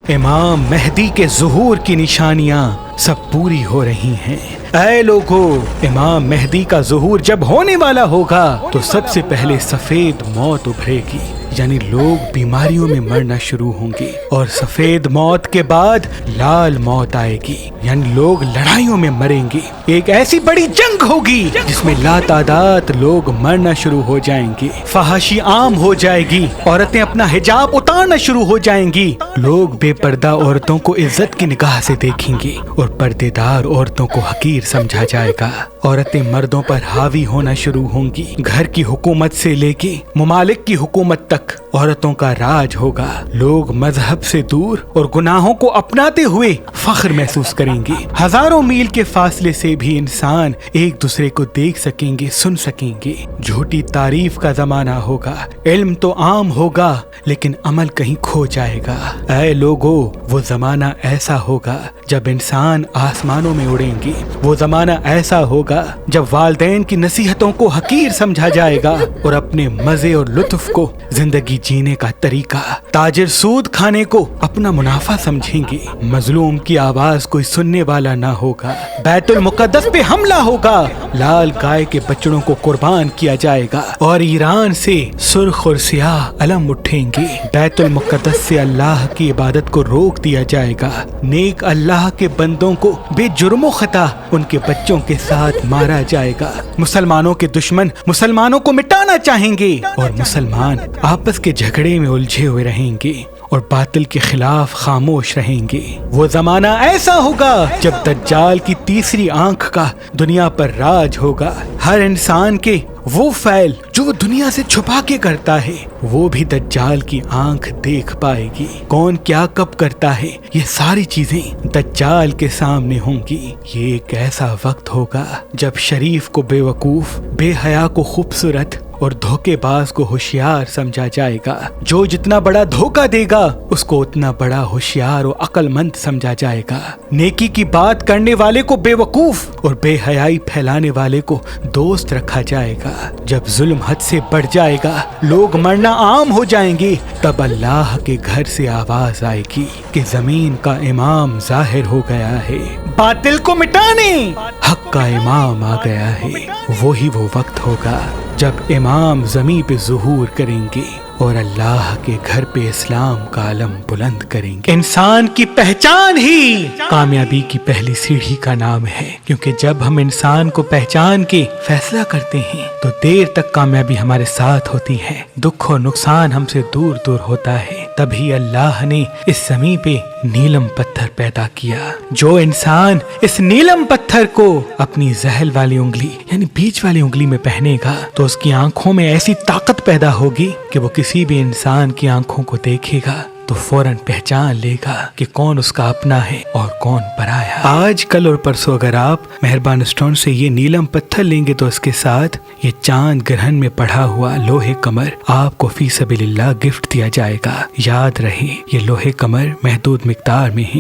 امام مہدی کے ظہور کی نشانیاں سب پوری ہو رہی ہیں۔ اے لوگو، امام مہدی کا ظہور جب ہونے والا ہوگا تو سب سے پہلے سفید موت ابھرے گی، یعنی لوگ بیماریوں میں مرنا شروع ہوں گے، اور سفید موت کے بعد لال موت آئے گی، یعنی لوگ لڑائیوں میں مریں گے۔ ایک ایسی بڑی جنگ ہوگی جس میں لاتعداد لوگ مرنا شروع ہو جائیں گے، فحاشی عام ہو جائے گی، عورتیں اپنا حجاب اتارنا شروع ہو جائیں گی، لوگ بے پردہ عورتوں کو عزت کی نگاہ سے دیکھیں گے اور پردے دار عورتوں کو حقیر سمجھا جائے گا۔ عورتیں مردوں پر حاوی ہونا شروع ہوں گی، گھر کی حکومت سے لے کے ممالک کی حکومت تک عورتوں کا راج ہوگا۔ لوگ مذہب سے دور اور گناہوں کو اپناتے ہوئے فخر محسوس کریں گے۔ ہزاروں میل کے فاصلے سے بھی انسان ایک دوسرے کو دیکھ سکیں گے، سن سکیں گے۔ جھوٹی تعریف کا زمانہ ہوگا، علم تو عام ہوگا لیکن عمل کہیں کھو جائے گا۔ اے لوگو، وہ زمانہ ایسا ہوگا جب انسان آسمانوں میں اڑیں گے، وہ زمانہ ایسا ہوگا جب والدین کی نصیحتوں کو حقیر سمجھا جائے گا اور اپنے مزے اور لطف کو زندگی جینے کا طریقہ، تاجر سود کھانے کو اپنا منافع سمجھیں گے، مظلوم کی آواز کوئی سننے والا نہ ہوگا، بیت المقدس پہ حملہ ہوگا، لال گائے کے بچڑوں کو قربان کیا جائے گا اور ایران سے سرخ اور سیاہ علم اٹھیں گے، بیت المقدس سے اللہ کی عبادت کو روک دیا جائے گا، نیک اللہ کے بندوں کو بے جرم و خطا ان کے بچوں کے ساتھ مارا جائے گا، مسلمانوں کے دشمن مسلمانوں کو مٹانا چاہیں گے اور مسلمان آپس کے جھگڑے میں الجھے ہوئے رہیں گے اور باطل کے خلاف خاموش رہیں گے۔ وہ زمانہ ایسا ہوگا جب دجال کی تیسری آنکھ کا دنیا پر راج ہوگا، ہر انسان کے وہ فعل جو وہ دنیا سے چھپا کے کرتا ہے وہ بھی دجال کی آنکھ دیکھ پائے گی۔ کون کیا کب کرتا ہے یہ ساری چیزیں دجال کے سامنے ہوں گی۔ یہ ایک ایسا وقت ہوگا جب شریف کو بے وقوف، بے حیا کو خوبصورت اور دھوکے باز کو ہوشیار سمجھا جائے گا۔ جو جتنا بڑا دھوکہ دے گا اس کو اتنا بڑا ہوشیار اور عقل مند سمجھا جائے گا۔ نیکی کی بات کرنے والے کو بے وقوف اور بے حیائی پھیلانے والے کو دوست رکھا جائے گا۔ جب ظلم حد سے بڑھ جائے گا، لوگ مرنا عام ہو جائیں گے، تب اللہ کے گھر سے آواز آئے گی کہ زمین کا امام ظاہر ہو گیا ہے، باطل کو مٹانے حق کا امام آ گیا ہے۔ وہی وہ وقت ہوگا جب امام زمین پہ ظہور کریں گے اور اللہ کے گھر پہ اسلام کا علم بلند کریں گے۔ انسان کی پہچان ہی کامیابی کی پہلی سیڑھی کا نام ہے، کیونکہ جب ہم انسان کو پہچان کے فیصلہ کرتے ہیں تو دیر تک کامیابی ہمارے ساتھ ہوتی ہے، دکھ اور نقصان ہم سے دور دور ہوتا ہے۔ تبھی اللہ نے اس زمین پہ نیلم پتھر پیدا کیا۔ جو انسان اس نیلم پتھر کو اپنی زحل والی انگلی یعنی بیچ والی انگلی میں پہنے گا تو اس کی آنکھوں میں ایسی طاقت پیدا ہوگی کہ وہ کسی بھی انسان کی آنکھوں کو دیکھے گا تو فوراً پہچان لے گا کہ کون اس کا اپنا ہے اور کون پرایا۔ آج کل اور پرسوں اگر آپ مہربان اسٹون سے یہ نیلم پتھر لیں گے تو اس کے ساتھ یہ چاند گرہن میں پڑھا ہوا لوہے کمر آپ کو فی سبیل اللہ گفٹ دیا جائے گا۔ یاد رہے یہ لوہے کمر محدود مقدار میں ہی